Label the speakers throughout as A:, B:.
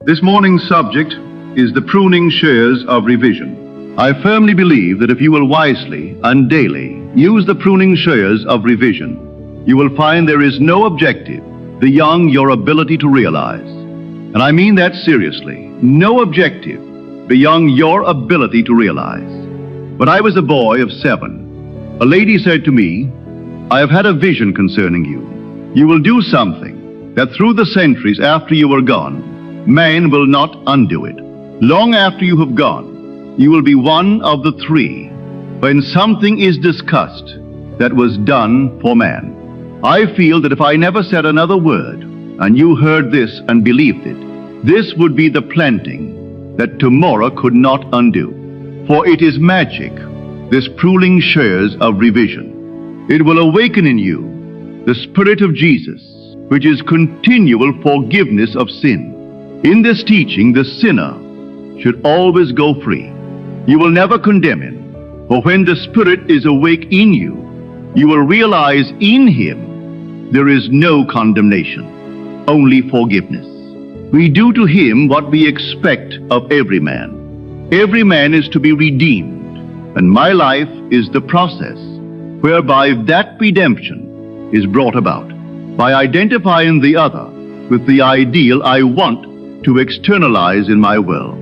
A: This morning's subject is the pruning shears of revision. I firmly believe that if you will wisely and daily use the pruning shears of revision, you will find there is no objective beyond your ability to realize. And I mean that seriously. No objective beyond your ability to realize. When I was a boy of 7, a lady said to me, "I have had a vision concerning you. You will do something that through the centuries after you are gone, man will not undo it. Long after you have gone, you will be one of the 3 when something is discussed that was done for man." I feel that if I never said another word and you heard this and believed it, this would be the planting that tomorrow could not undo. For it is magic, this pruning shears of revision. It will awaken in you the Spirit of Jesus, which is continual forgiveness of sin. In this teaching, the sinner should always go free. You will never condemn him, for when the Spirit is awake in you, you will realize in him there is no condemnation, only forgiveness. We do to him what we expect of every man. Every man is to be redeemed, and my life is the process whereby that redemption is brought about, by identifying the other with the ideal I want to externalize in my will.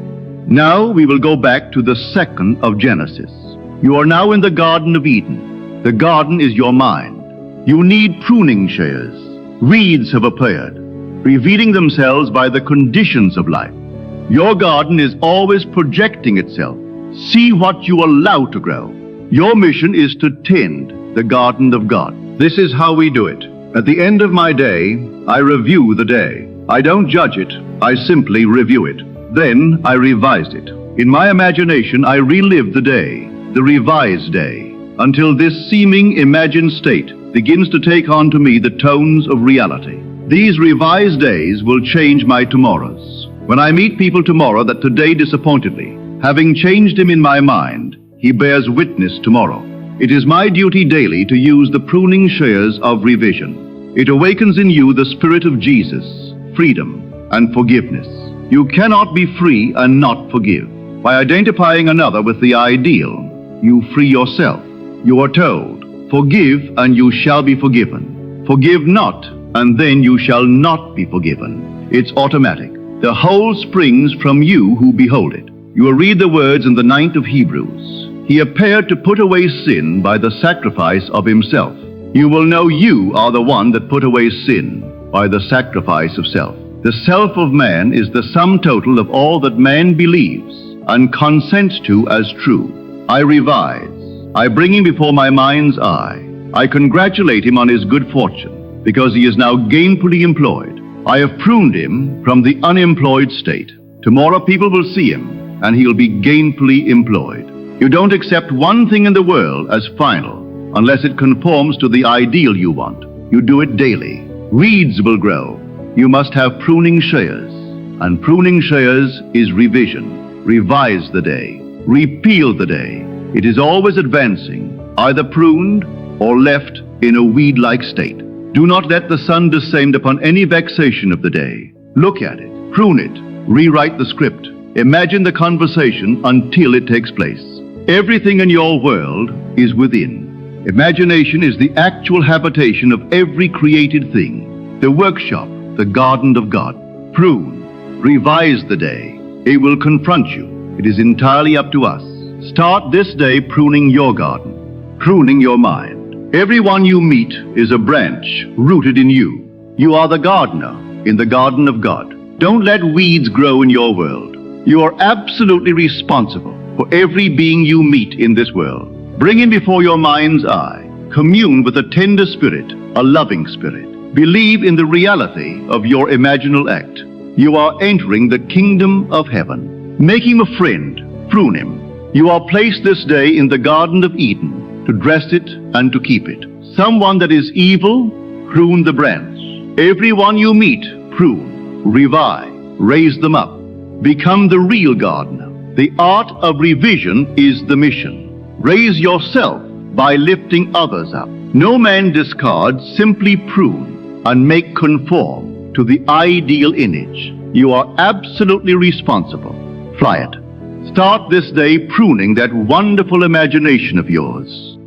A: Now we will go back to the 2nd of Genesis. You are now in the Garden of Eden. The garden is your mind. You need pruning shears. Weeds have appeared, revealing themselves by the conditions of life. Your garden is always projecting itself. See what you allow to grow. Your mission is to tend the garden of God. This is how we do it. At the end of my day, I review the day. I don't judge it, I simply review it. Then I revise it. In my imagination, I relive the day, the revised day, until this seeming imagined state begins to take on to me the tones of reality. These revised days will change my tomorrows. When I meet people tomorrow that today disappointed me, having changed him in my mind, he bears witness tomorrow. It is my duty daily to use the pruning shears of revision. It awakens in you the Spirit of Jesus, freedom and forgiveness. You cannot be free and not forgive. By identifying another with the ideal, you free yourself. You are told, "Forgive and you shall be forgiven. Forgive not and then you shall not be forgiven." It's automatic. The whole springs from you who behold it. You will read the words in the 9th of Hebrews. He appeared to put away sin by the sacrifice of himself. You will know you are the one that put away sin by the sacrifice of self. The self of man is the sum total of all that man believes and consents to as true. I revise. I bring him before my mind's eye. I congratulate him on his good fortune, because he is now gainfully employed. I have pruned him from the unemployed state. Tomorrow people will see him, and he'll be gainfully employed. You don't accept one thing in the world as final unless it conforms to the ideal you want. You do it daily. Weeds will grow. You must have pruning shears, and pruning shears is revision. Revise the day. Repeal the day. It is always advancing, either pruned or left in a weed-like state. Do not let the sun descend upon any vexation of the day. Look at it, prune it, rewrite the script. Imagine the conversation until it takes place. Everything in your world is within. Imagination is the actual habitation of every created thing, the workshop, the garden of God. Prune, revise the day. It will confront you. It is entirely up to us. Start this day pruning your garden, pruning your mind. Everyone you meet is a branch rooted in you. You are the gardener in the garden of God. Don't let weeds grow in your world. You are absolutely responsible for every being you meet in this world. Bring him before your mind's eye. Commune with a tender spirit, a loving spirit. Believe in the reality of your imaginal act. You are entering the kingdom of heaven. Make him a friend, prune him. You are placed this day in the Garden of Eden to dress it and to keep it. Someone that is evil, prune the branch. Everyone you meet, prune, revive, raise them up. Become the real gardener. The art of revision is the mission. Raise yourself by lifting others up. No man discard, simply prune and make conform to the ideal image. You are absolutely responsible. Fly it. Start this day pruning that wonderful imagination of yours.